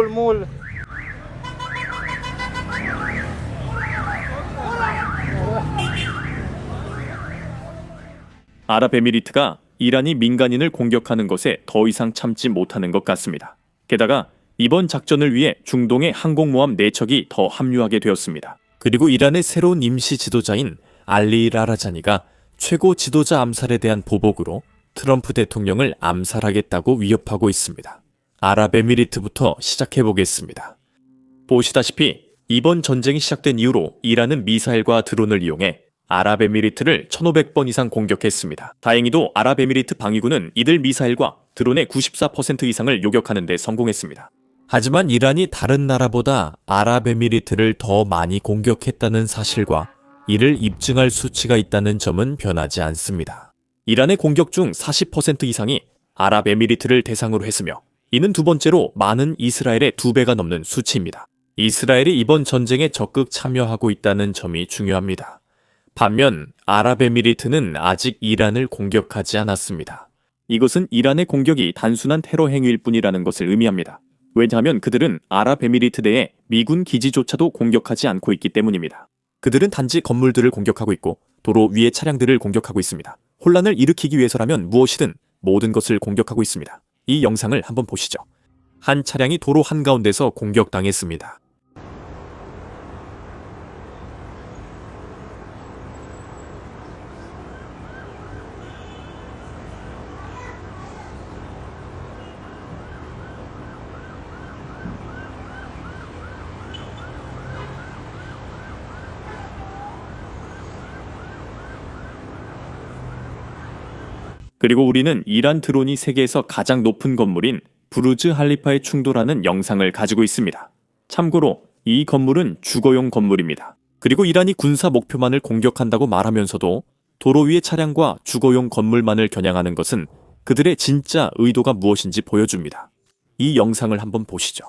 물. 아랍에미리트가 이란이 민간인을 공격하는 것에 더 이상 참지 못하는 것 같습니다. 게다가 이번 작전을 위해 중동의 항공모함 4척이 더 합류하게 되었습니다. 그리고 이란의 새로운 임시 지도자인 알리 라라자니가 최고 지도자 암살에 대한 보복으로 트럼프 대통령을 암살하겠다고 위협하고 있습니다. 아랍에미리트부터 시작해보겠습니다. 보시다시피 이번 전쟁이 시작된 이후로 이란은 미사일과 드론을 이용해 아랍에미리트를 1,500번 이상 공격했습니다. 다행히도 아랍에미리트 방위군은 이들 미사일과 드론의 94% 이상을 요격하는 데 성공했습니다. 하지만 이란이 다른 나라보다 아랍에미리트를 더 많이 공격했다는 사실과 이를 입증할 수치가 있다는 점은 변하지 않습니다. 이란의 공격 중 40% 이상이 아랍에미리트를 대상으로 했으며 이는 두 번째로 많은 이스라엘의 2배가 넘는 수치입니다. 이스라엘이 이번 전쟁에 적극 참여하고 있다는 점이 중요합니다. 반면 아랍에미리트는 아직 이란을 공격하지 않았습니다. 이것은 이란의 공격이 단순한 테러 행위일 뿐이라는 것을 의미합니다. 왜냐하면 그들은 아랍에미리트 내에 미군 기지조차도 공격하지 않고 있기 때문입니다. 그들은 단지 건물들을 공격하고 있고 도로 위의 차량들을 공격하고 있습니다. 혼란을 일으키기 위해서라면 무엇이든 모든 것을 공격하고 있습니다. 이 영상을 한번 보시죠. 한 차량이 도로 한가운데서 공격당했습니다. 그리고 우리는 이란 드론이 세계에서 가장 높은 건물인 부르즈 할리파에 충돌하는 영상을 가지고 있습니다. 참고로 이 건물은 주거용 건물입니다. 그리고 이란이 군사 목표만을 공격한다고 말하면서도 도로 위의 차량과 주거용 건물만을 겨냥하는 것은 그들의 진짜 의도가 무엇인지 보여줍니다. 이 영상을 한번 보시죠.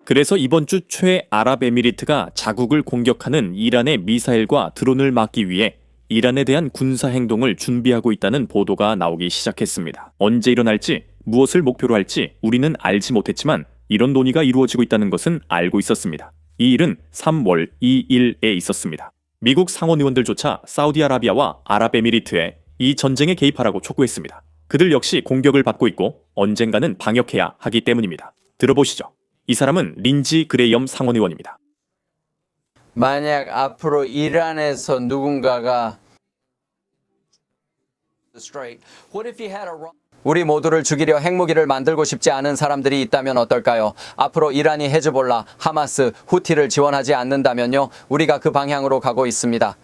그래서 이번 주 초에 아랍에미리트가 자국을 공격하는 이란의 미사일과 드론을 막기 위해 이란에 대한 군사 행동을 준비하고 있다는 보도가 나오기 시작했습니다. 언제 일어날지, 무엇을 목표로 할지 우리는 알지 못했지만 이런 논의가 이루어지고 있다는 것은 알고 있었습니다. 이 일은 3월 2일에 있었습니다. 미국 상원의원들조차 사우디아라비아와 아랍에미리트에 이 전쟁에 개입하라고 촉구했습니다. 그들 역시 공격을 받고 있고 언젠가는 방역해야 하기 때문입니다. 들어보시죠. 이 사람은 린지 그레이엄 상원의원입니다. 만약 앞으로 이란에서 누군가가 우리 모두를 죽이려 핵무기를 만들고 싶지 않은 사람들이 있다면 어떨까요? 앞으로 이란이 헤즈볼라, 하마스, 후티를 지원하지 않는다면요, 우리가 그 방향으로 가고 있습니다.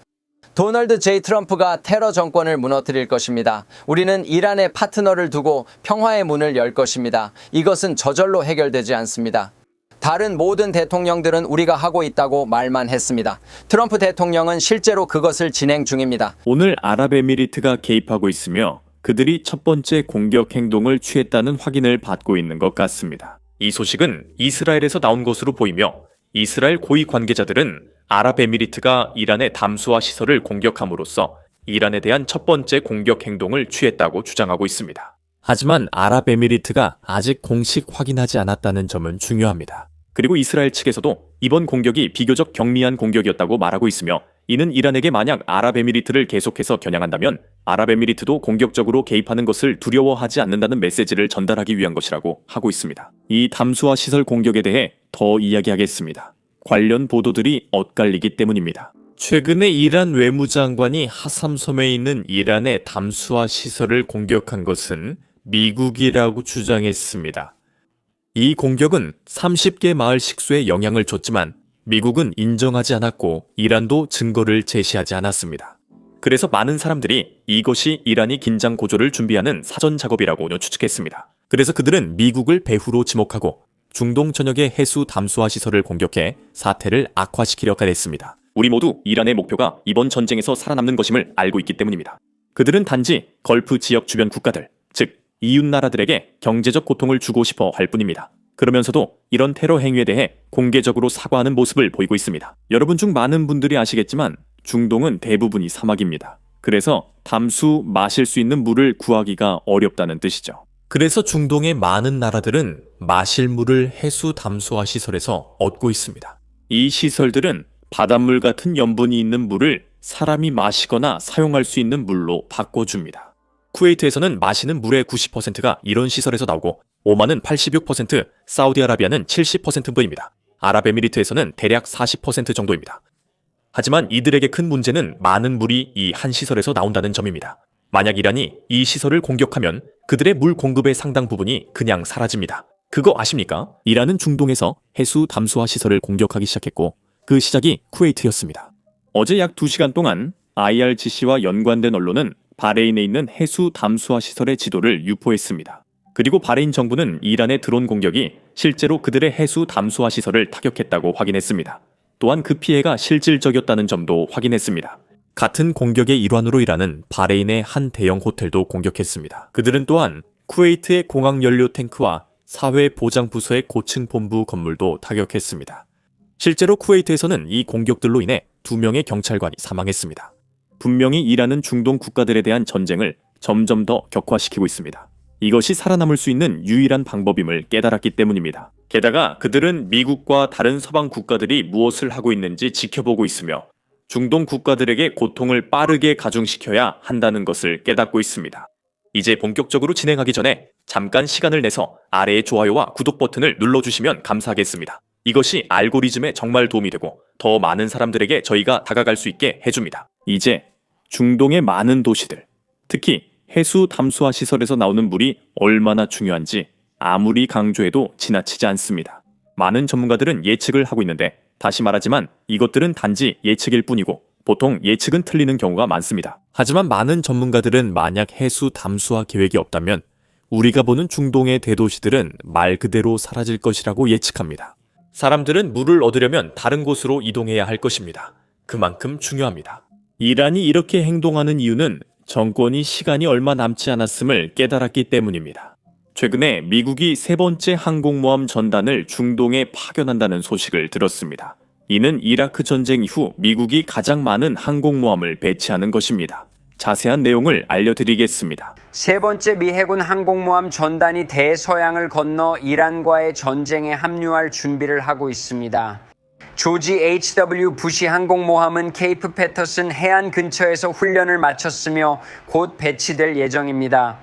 도널드 J. 트럼프가 테러 정권을 무너뜨릴 것입니다. 우리는 이란의 파트너를 두고 평화의 문을 열 것입니다. 이것은 저절로 해결되지 않습니다. 다른 모든 대통령들은 우리가 하고 있다고 말만 했습니다. 트럼프 대통령은 실제로 그것을 진행 중입니다. 오늘 아랍에미리트가 개입하고 있으며 그들이 첫 번째 공격 행동을 취했다는 확인을 받고 있는 것 같습니다. 이 소식은 이스라엘에서 나온 것으로 보이며 이스라엘 고위 관계자들은 아랍에미리트가 이란의 담수화 시설을 공격함으로써 이란에 대한 첫 번째 공격 행동을 취했다고 주장하고 있습니다. 하지만 아랍에미리트가 아직 공식 확인하지 않았다는 점은 중요합니다. 그리고 이스라엘 측에서도 이번 공격이 비교적 경미한 공격이었다고 말하고 있으며 이는 이란에게 만약 아랍에미리트를 계속해서 겨냥한다면 아랍에미리트도 공격적으로 개입하는 것을 두려워하지 않는다는 메시지를 전달하기 위한 것이라고 하고 있습니다. 이 담수화 시설 공격에 대해 더 이야기하겠습니다. 관련 보도들이 엇갈리기 때문입니다. 최근에 이란 외무장관이 하삼섬에 있는 이란의 담수화 시설을 공격한 것은 미국이라고 주장했습니다. 이 공격은 30개 마을 식수에 영향을 줬지만 미국은 인정하지 않았고 이란도 증거를 제시하지 않았습니다. 그래서 많은 사람들이 이것이 이란이 긴장 고조를 준비하는 사전 작업이라고 추측했습니다. 그래서 그들은 미국을 배후로 지목하고 중동 전역의 해수 담수화 시설을 공격해 사태를 악화시키려고 했습니다. 우리 모두 이란의 목표가 이번 전쟁에서 살아남는 것임을 알고 있기 때문입니다. 그들은 단지 걸프 지역 주변 국가들, 즉 이웃 나라들에게 경제적 고통을 주고 싶어 할 뿐입니다. 그러면서도 이런 테러 행위에 대해 공개적으로 사과하는 모습을 보이고 있습니다. 여러분 중 많은 분들이 아시겠지만 중동은 대부분이 사막입니다. 그래서 담수, 마실 수 있는 물을 구하기가 어렵다는 뜻이죠. 그래서 중동의 많은 나라들은 마실 물을 해수 담수화 시설에서 얻고 있습니다. 이 시설들은 바닷물 같은 염분이 있는 물을 사람이 마시거나 사용할 수 있는 물로 바꿔줍니다. 쿠웨이트에서는 마시는 물의 90%가 이런 시설에서 나오고 오만은 86%, 사우디아라비아는 70%분입니다. 아랍에미리트에서는 대략 40% 정도입니다. 하지만 이들에게 큰 문제는 많은 물이 이 한 시설에서 나온다는 점입니다. 만약 이란이 이 시설을 공격하면 그들의 물 공급의 상당 부분이 그냥 사라집니다. 그거 아십니까? 이란은 중동에서 해수 담수화 시설을 공격하기 시작했고 그 시작이 쿠웨이트였습니다. 어제 약 2시간 동안 IRGC와 연관된 언론은 바레인에 있는 해수 담수화 시설의 지도를 유포했습니다. 그리고 바레인 정부는 이란의 드론 공격이 실제로 그들의 해수 담수화 시설을 타격했다고 확인했습니다. 또한 그 피해가 실질적이었다는 점도 확인했습니다. 같은 공격의 일환으로 이란은 바레인의 한 대형 호텔도 공격했습니다. 그들은 또한 쿠웨이트의 공항 연료 탱크와 사회보장부서의 고층 본부 건물도 타격했습니다. 실제로 쿠웨이트에서는 이 공격들로 인해 2명의 경찰관이 사망했습니다. 분명히 이란은 중동 국가들에 대한 전쟁을 점점 더 격화시키고 있습니다. 이것이 살아남을 수 있는 유일한 방법임을 깨달았기 때문입니다. 게다가 그들은 미국과 다른 서방 국가들이 무엇을 하고 있는지 지켜보고 있으며 중동 국가들에게 고통을 빠르게 가중시켜야 한다는 것을 깨닫고 있습니다. 이제 본격적으로 진행하기 전에 잠깐 시간을 내서 아래의 좋아요와 구독 버튼을 눌러주시면 감사하겠습니다. 이것이 알고리즘에 정말 도움이 되고 더 많은 사람들에게 저희가 다가갈 수 있게 해줍니다. 이제 중동의 많은 도시들, 특히 해수 담수화 시설에서 나오는 물이 얼마나 중요한지 아무리 강조해도 지나치지 않습니다. 많은 전문가들은 예측을 하고 있는데 다시 말하지만 이것들은 단지 예측일 뿐이고 보통 예측은 틀리는 경우가 많습니다. 하지만 많은 전문가들은 만약 해수 담수화 계획이 없다면 우리가 보는 중동의 대도시들은 말 그대로 사라질 것이라고 예측합니다. 사람들은 물을 얻으려면 다른 곳으로 이동해야 할 것입니다. 그만큼 중요합니다. 이란이 이렇게 행동하는 이유는 정권이 시간이 얼마 남지 않았음을 깨달았기 때문입니다. 최근에 미국이 3번째 항공모함 전단을 중동에 파견한다는 소식을 들었습니다. 이는 이라크 전쟁 이후 미국이 가장 많은 항공모함을 배치하는 것입니다. 자세한 내용을 알려드리겠습니다. 3번째 미 해군 항공모함 전단이 대서양을 건너 이란과의 전쟁에 합류할 준비를 하고 있습니다. 조지 H.W. 부시 항공모함은 케이프 패터슨 해안 근처에서 훈련을 마쳤으며 곧 배치될 예정입니다.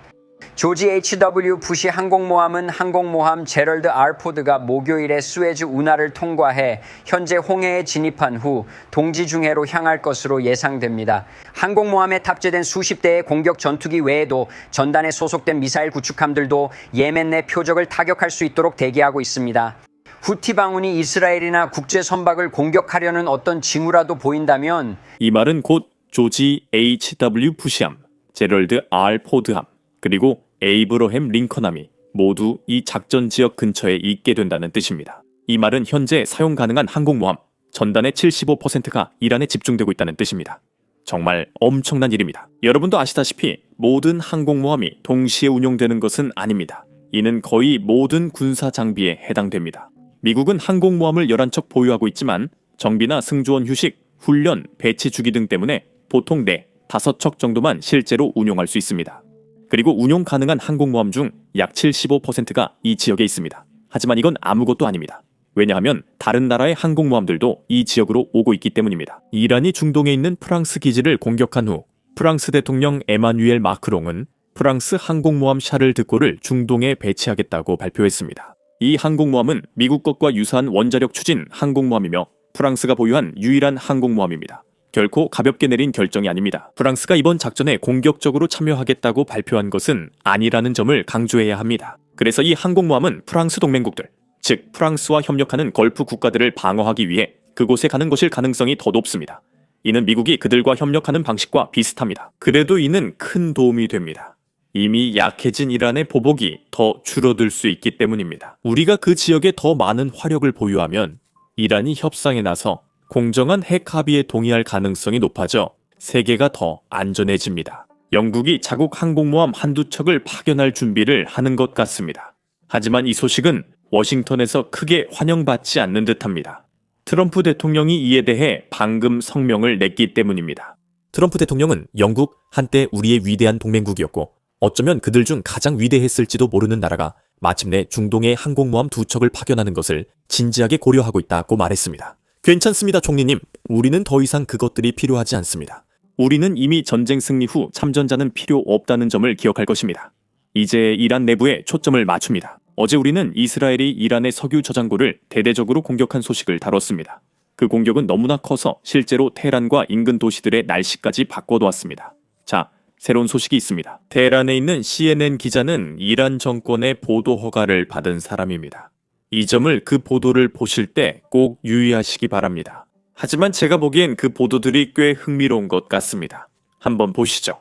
조지 H.W. 부시 항공모함은 항공모함 제럴드 R. 포드가 목요일에 수에즈 운하를 통과해 현재 홍해에 진입한 후 동지 중해로 향할 것으로 예상됩니다. 항공모함에 탑재된 수십 대의 공격 전투기 외에도 전단에 소속된 미사일 구축함들도 예멘 내 표적을 타격할 수 있도록 대기하고 있습니다. 후티 방운이 이스라엘이나 국제 선박을 공격하려는 어떤 징후라도 보인다면 이 말은 곧 조지 H.W. 부시함, 제럴드 R. 포드함, 그리고 에이브러햄 링컨함이 모두 이 작전 지역 근처에 있게 된다는 뜻입니다. 이 말은 현재 사용 가능한 항공모함 전단의 75%가 이란에 집중되고 있다는 뜻입니다. 정말 엄청난 일입니다. 여러분도 아시다시피 모든 항공모함이 동시에 운용되는 것은 아닙니다. 이는 거의 모든 군사 장비에 해당됩니다. 미국은 항공모함을 11척 보유하고 있지만 정비나 승조원 휴식, 훈련, 배치 주기 등 때문에 보통 5척 정도만 실제로 운용할 수 있습니다. 그리고 운용 가능한 항공모함 중 약 75%가 이 지역에 있습니다. 하지만 이건 아무것도 아닙니다. 왜냐하면 다른 나라의 항공모함들도 이 지역으로 오고 있기 때문입니다. 이란이 중동에 있는 프랑스 기지를 공격한 후 프랑스 대통령 에마뉴엘 마크롱은 프랑스 항공모함 샤를 드골을 중동에 배치하겠다고 발표했습니다. 이 항공모함은 미국 것과 유사한 원자력 추진 항공모함이며 프랑스가 보유한 유일한 항공모함입니다. 결코 가볍게 내린 결정이 아닙니다. 프랑스가 이번 작전에 공격적으로 참여하겠다고 발표한 것은 아니라는 점을 강조해야 합니다. 그래서 이 항공모함은 프랑스 동맹국들, 즉 프랑스와 협력하는 걸프 국가들을 방어하기 위해 그곳에 가는 것일 가능성이 더 높습니다. 이는 미국이 그들과 협력하는 방식과 비슷합니다. 그래도 이는 큰 도움이 됩니다. 이미 약해진 이란의 보복이 더 줄어들 수 있기 때문입니다. 우리가 그 지역에 더 많은 화력을 보유하면 이란이 협상에 나서 공정한 핵 합의에 동의할 가능성이 높아져 세계가 더 안전해집니다. 영국이 자국 항공모함 한두 척을 파견할 준비를 하는 것 같습니다. 하지만 이 소식은 워싱턴에서 크게 환영받지 않는 듯합니다. 트럼프 대통령이 이에 대해 방금 성명을 냈기 때문입니다. 트럼프 대통령은 영국 한때 우리의 위대한 동맹국이었고 어쩌면 그들 중 가장 위대했을지도 모르는 나라가 마침내 중동에 항공모함 두 척을 파견하는 것을 진지하게 고려하고 있다고 말했습니다. 괜찮습니다, 총리님. 우리는 더 이상 그것들이 필요하지 않습니다. 우리는 이미 전쟁 승리 후 참전자는 필요 없다는 점을 기억할 것입니다. 이제 이란 내부에 초점을 맞춥니다. 어제 우리는 이스라엘이 이란의 석유 저장고를 대대적으로 공격한 소식을 다뤘습니다. 그 공격은 너무나 커서 실제로 테헤란과 인근 도시들의 날씨까지 바꿔놓았습니다. 자, 새로운 소식이 있습니다. 테헤란에 있는 CNN 기자는 이란 정권의 보도 허가를 받은 사람입니다. 이 점을 그 보도를 보실 때 꼭 유의하시기 바랍니다. 하지만 제가 보기엔 그 보도들이 꽤 흥미로운 것 같습니다. 한번 보시죠.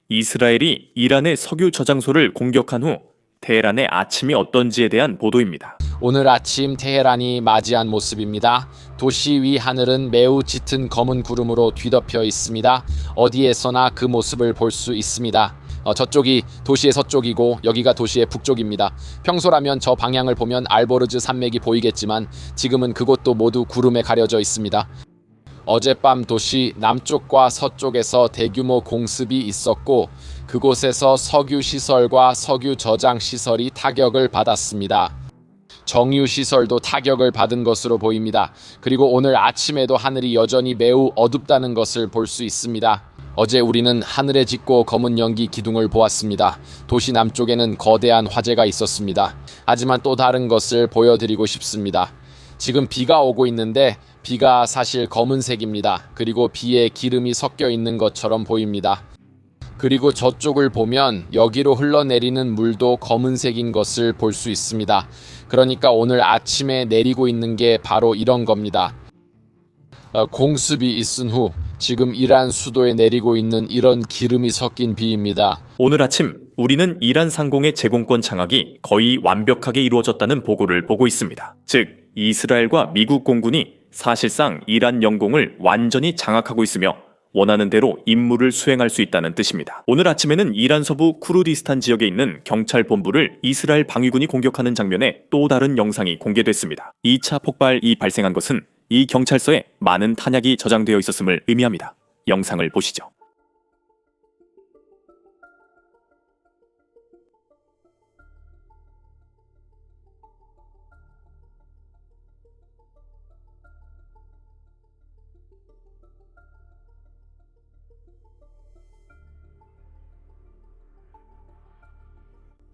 이스라엘이 이란의 석유 저장소를 공격한 후 테헤란의 아침이 어떤지에 대한 보도입니다. 오늘 아침 테헤란이 맞이한 모습입니다. 도시 위 하늘은 매우 짙은 검은 구름으로 뒤덮여 있습니다. 어디에서나 그 모습을 볼 수 있습니다. 저쪽이 도시의 서쪽이고 여기가 도시의 북쪽입니다. 평소라면 저 방향을 보면 알보르즈 산맥이 보이겠지만 지금은 그곳도 모두 구름에 가려져 있습니다. 어젯밤 도시 남쪽과 서쪽에서 대규모 공습이 있었고 그곳에서 석유 시설과 석유 저장 시설이 타격을 받았습니다. 정유 시설도 타격을 받은 것으로 보입니다. 그리고 오늘 아침에도 하늘이 여전히 매우 어둡다는 것을 볼 수 있습니다. 어제 우리는 하늘에 짙고 검은 연기 기둥을 보았습니다. 도시 남쪽에는 거대한 화재가 있었습니다. 하지만 또 다른 것을 보여드리고 싶습니다. 지금 비가 오고 있는데 비가 사실 검은색입니다. 그리고 비에 기름이 섞여 있는 것처럼 보입니다. 그리고 저쪽을 보면 여기로 흘러내리는 물도 검은색인 것을 볼 수 있습니다. 그러니까 오늘 아침에 내리고 있는 게 바로 이런 겁니다. 공습이 있은 후 지금 이란 수도에 내리고 있는 이런 기름이 섞인 비입니다. 오늘 아침 우리는 이란 상공의 제공권 장악이 거의 완벽하게 이루어졌다는 보고를 보고 있습니다. 즉, 이스라엘과 미국 공군이 사실상 이란 영공을 완전히 장악하고 있으며 원하는 대로 임무를 수행할 수 있다는 뜻입니다. 오늘 아침에는 이란 서부 쿠르디스탄 지역에 있는 경찰 본부를 이스라엘 방위군이 공격하는 장면의 또 다른 영상이 공개됐습니다. 2차 폭발이 발생한 것은 이 경찰서에 많은 탄약이 저장되어 있었음을 의미합니다. 영상을 보시죠.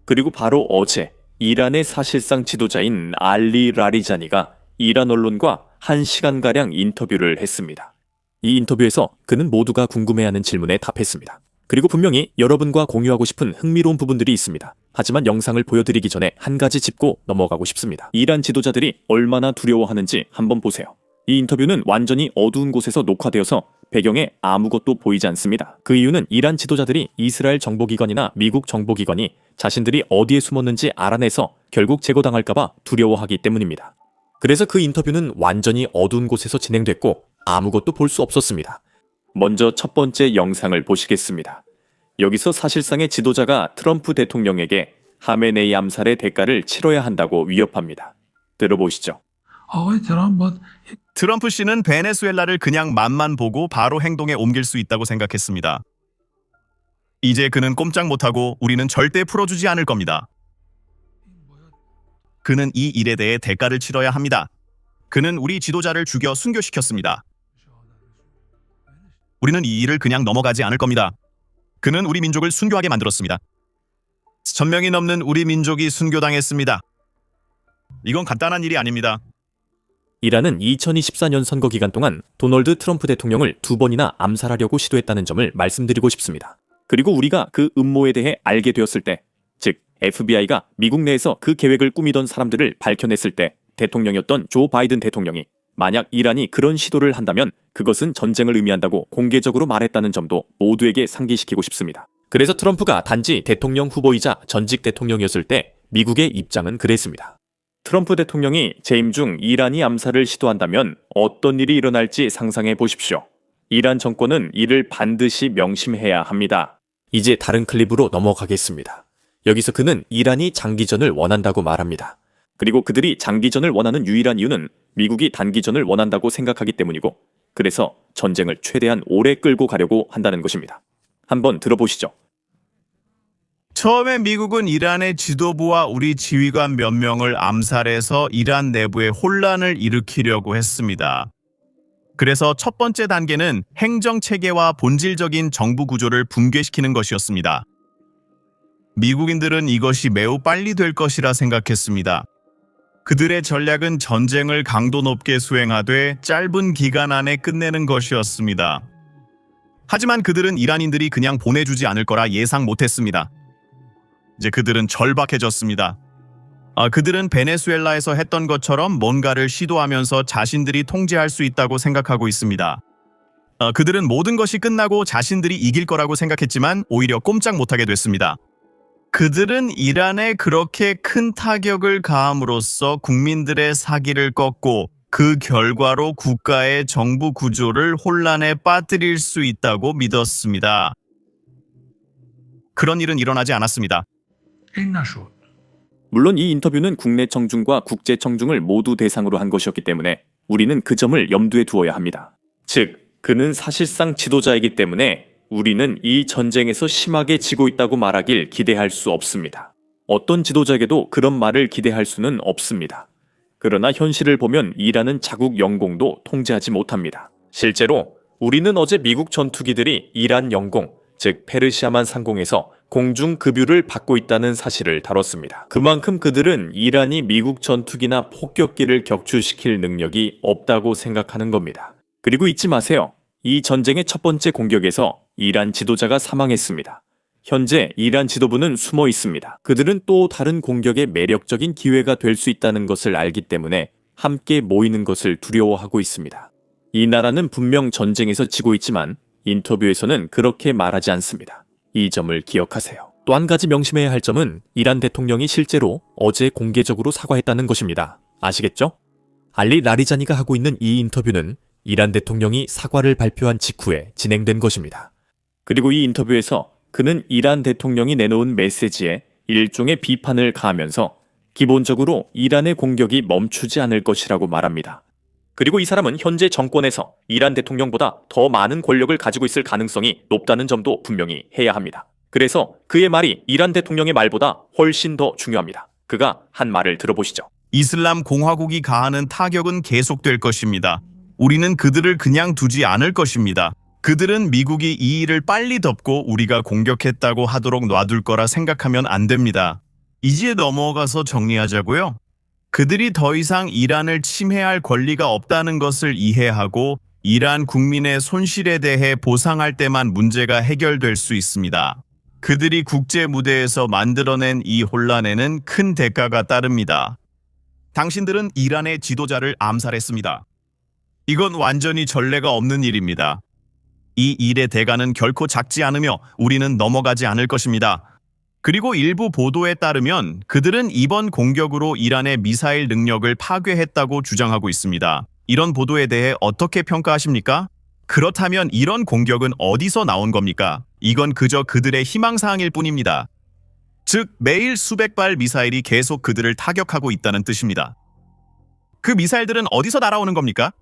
그리고 바로 어제 이란의 사실상 지도자인 알리 라리자니가 이란 언론과 1시간가량 인터뷰를 했습니다. 이 인터뷰에서 그는 모두가 궁금해하는 질문에 답했습니다. 그리고 분명히 여러분과 공유하고 싶은 흥미로운 부분들이 있습니다. 하지만 영상을 보여드리기 전에 한 가지 짚고 넘어가고 싶습니다. 이란 지도자들이 얼마나 두려워하는지 한번 보세요. 이 인터뷰는 완전히 어두운 곳에서 녹화되어서 배경에 아무것도 보이지 않습니다. 그 이유는 이란 지도자들이 이스라엘 정보기관이나 미국 정보기관이 자신들이 어디에 숨었는지 알아내서 결국 제거당할까봐 두려워하기 때문입니다. 그래서 그 인터뷰는 완전히 어두운 곳에서 진행됐고 아무것도 볼 수 없었습니다. 먼저 첫 번째 영상을 보시겠습니다. 여기서 사실상의 지도자가 트럼프 대통령에게 하메네이 암살의 대가를 치러야 한다고 위협합니다. 들어보시죠. 트럼프 씨는 베네수엘라를 그냥 맛만 보고 바로 행동에 옮길 수 있다고 생각했습니다. 이제 그는 꼼짝 못하고 우리는 절대 풀어주지 않을 겁니다. 그는 이 일에 대해 대가를 치러야 합니다. 그는 우리 지도자를 죽여 순교시켰습니다. 우리는 이 일을 그냥 넘어가지 않을 겁니다. 그는 우리 민족을 순교하게 만들었습니다. 1000명이 넘는 우리 민족이 순교당했습니다. 이건 간단한 일이 아닙니다. 이란은 2024년 선거 기간 동안 도널드 트럼프 대통령을 2번이나 암살하려고 시도했다는 점을 말씀드리고 싶습니다. 그리고 우리가 그 음모에 대해 알게 되었을 때, 즉 FBI가 미국 내에서 그 계획을 꾸미던 사람들을 밝혀냈을 때 대통령이었던 조 바이든 대통령이 만약 이란이 그런 시도를 한다면 그것은 전쟁을 의미한다고 공개적으로 말했다는 점도 모두에게 상기시키고 싶습니다. 그래서 트럼프가 단지 대통령 후보이자 전직 대통령이었을 때 미국의 입장은 그랬습니다. 트럼프 대통령이 재임 중 이란이 암살을 시도한다면 어떤 일이 일어날지 상상해 보십시오. 이란 정권은 이를 반드시 명심해야 합니다. 이제 다른 클립으로 넘어가겠습니다. 여기서 그는 이란이 장기전을 원한다고 말합니다. 그리고 그들이 장기전을 원하는 유일한 이유는 미국이 단기전을 원한다고 생각하기 때문이고, 그래서 전쟁을 최대한 오래 끌고 가려고 한다는 것입니다. 한번 들어보시죠. 처음에 미국은 이란의 지도부와 우리 지휘관 몇 명을 암살해서 이란 내부에 혼란을 일으키려고 했습니다. 그래서 첫 번째 단계는 행정체계와 본질적인 정부 구조를 붕괴시키는 것이었습니다. 미국인들은 이것이 매우 빨리 될 것이라 생각했습니다. 그들의 전략은 전쟁을 강도 높게 수행하되 짧은 기간 안에 끝내는 것이었습니다. 하지만 그들은 이란인들이 그냥 보내주지 않을 거라 예상 못했습니다. 이제 그들은 절박해졌습니다. 그들은 베네수엘라에서 했던 것처럼 뭔가를 시도하면서 자신들이 통제할 수 있다고 생각하고 있습니다. 그들은 모든 것이 끝나고 자신들이 이길 거라고 생각했지만 오히려 꼼짝 못하게 됐습니다. 그들은 이란에 그렇게 큰 타격을 가함으로써 국민들의 사기를 꺾고 그 결과로 국가의 정부 구조를 혼란에 빠뜨릴 수 있다고 믿었습니다. 그런 일은 일어나지 않았습니다. 물론 이 인터뷰는 국내 청중과 국제 청중을 모두 대상으로 한 것이었기 때문에 우리는 그 점을 염두에 두어야 합니다. 즉, 그는 사실상 지도자이기 때문에 우리는 이 전쟁에서 심하게 지고 있다고 말하길 기대할 수 없습니다. 어떤 지도자에게도 그런 말을 기대할 수는 없습니다. 그러나 현실을 보면 이란은 자국 영공도 통제하지 못합니다. 실제로 우리는 어제 미국 전투기들이 이란 영공, 즉 페르시아만 상공에서 공중급유를 받고 있다는 사실을 다뤘습니다. 그만큼 그들은 이란이 미국 전투기나 폭격기를 격추시킬 능력이 없다고 생각하는 겁니다. 그리고 잊지 마세요. 이 전쟁의 첫 번째 공격에서 이란 지도자가 사망했습니다. 현재 이란 지도부는 숨어 있습니다. 그들은 또 다른 공격의 매력적인 기회가 될 수 있다는 것을 알기 때문에 함께 모이는 것을 두려워하고 있습니다. 이 나라는 분명 전쟁에서 지고 있지만 인터뷰에서는 그렇게 말하지 않습니다. 이 점을 기억하세요. 또 한 가지 명심해야 할 점은 이란 대통령이 실제로 어제 공개적으로 사과했다는 것입니다. 아시겠죠? 알리 라리자니가 하고 있는 이 인터뷰는 이란 대통령이 사과를 발표한 직후에 진행된 것입니다. 그리고 이 인터뷰에서 그는 이란 대통령이 내놓은 메시지에 일종의 비판을 가하면서 기본적으로 이란의 공격이 멈추지 않을 것이라고 말합니다. 그리고 이 사람은 현재 정권에서 이란 대통령보다 더 많은 권력을 가지고 있을 가능성이 높다는 점도 분명히 해야 합니다. 그래서 그의 말이 이란 대통령의 말보다 훨씬 더 중요합니다. 그가 한 말을 들어보시죠. 이슬람 공화국이 가하는 타격은 계속될 것입니다. 우리는 그들을 그냥 두지 않을 것입니다. 그들은 미국이 이 일을 빨리 덮고 우리가 공격했다고 하도록 놔둘 거라 생각하면 안 됩니다. 이제 넘어가서 정리하자고요. 그들이 더 이상 이란을 침해할 권리가 없다는 것을 이해하고 이란 국민의 손실에 대해 보상할 때만 문제가 해결될 수 있습니다. 그들이 국제 무대에서 만들어낸 이 혼란에는 큰 대가가 따릅니다. 당신들은 이란의 지도자를 암살했습니다. 이건 완전히 전례가 없는 일입니다. 이 일의 대가는 결코 작지 않으며 우리는 넘어가지 않을 것입니다. 그리고 일부 보도에 따르면 그들은 이번 공격으로 이란의 미사일 능력을 파괴했다고 주장하고 있습니다. 이런 보도에 대해 어떻게 평가하십니까? 그렇다면 이런 공격은 어디서 나온 겁니까? 이건 그저 그들의 희망사항일 뿐입니다. 즉, 매일 수백 발 미사일이 계속 그들을 타격하고 있다는 뜻입니다. 그 미사일들은 어디서 날아오는 겁니까?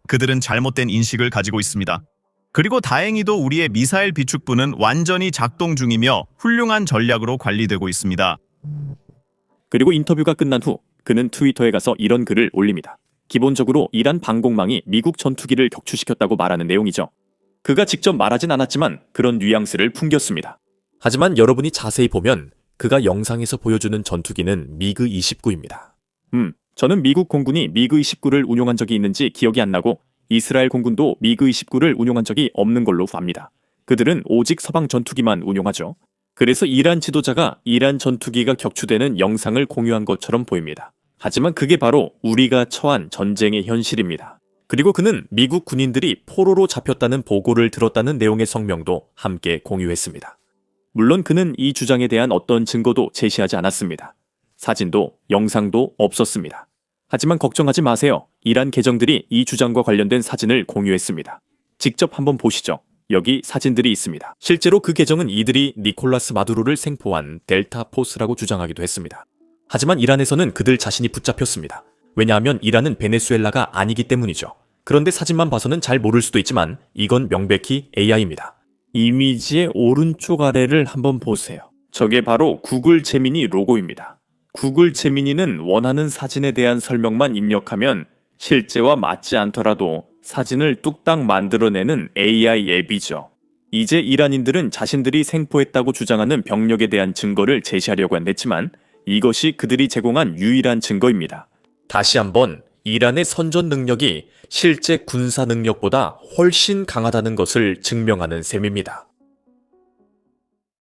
그들은 잘못된 인식을 가지고 있습니다. 그리고 다행히도 우리의 미사일 비축부는 완전히 작동 중이며 훌륭한 전략으로 관리되고 있습니다. 그리고 인터뷰가 끝난 후 그는 트위터에 가서 이런 글을 올립니다. 기본적으로 이란 방공망이 미국 전투기를 격추시켰다고 말하는 내용이죠. 그가 직접 말하진 않았지만 그런 뉘앙스를 풍겼습니다. 하지만 여러분이 자세히 보면 그가 영상에서 보여주는 전투기는 미그 29입니다. 저는 미국 공군이 미그 29를 운용한 적이 있는지 기억이 안 나고 이스라엘 공군도 미그 29를 운용한 적이 없는 걸로 압니다. 그들은 오직 서방 전투기만 운용하죠. 그래서 이란 지도자가 이란 전투기가 격추되는 영상을 공유한 것처럼 보입니다. 하지만 그게 바로 우리가 처한 전쟁의 현실입니다. 그리고 그는 미국 군인들이 포로로 잡혔다는 보고를 들었다는 내용의 성명도 함께 공유했습니다. 물론 그는 이 주장에 대한 어떤 증거도 제시하지 않았습니다. 사진도 영상도 없었습니다. 하지만 걱정하지 마세요. 이란 계정들이 이 주장과 관련된 사진을 공유했습니다. 직접 한번 보시죠. 여기 사진들이 있습니다. 실제로 그 계정은 이들이 니콜라스 마두로를 생포한 델타 포스라고 주장하기도 했습니다. 하지만 이란에서는 그들 자신이 붙잡혔습니다. 왜냐하면 이란은 베네수엘라가 아니기 때문이죠. 그런데 사진만 봐서는 잘 모를 수도 있지만 이건 명백히 AI입니다. 이미지의 오른쪽 아래를 한번 보세요. 저게 바로 구글 제미니 로고입니다. 구글 제미니는 원하는 사진에 대한 설명만 입력하면 실제와 맞지 않더라도 사진을 뚝딱 만들어내는 AI 앱이죠. 이제 이란인들은 자신들이 생포했다고 주장하는 병력에 대한 증거를 제시하려고 한댔지만 이것이 그들이 제공한 유일한 증거입니다. 다시 한번 이란의 선전 능력이 실제 군사 능력보다 훨씬 강하다는 것을 증명하는 셈입니다.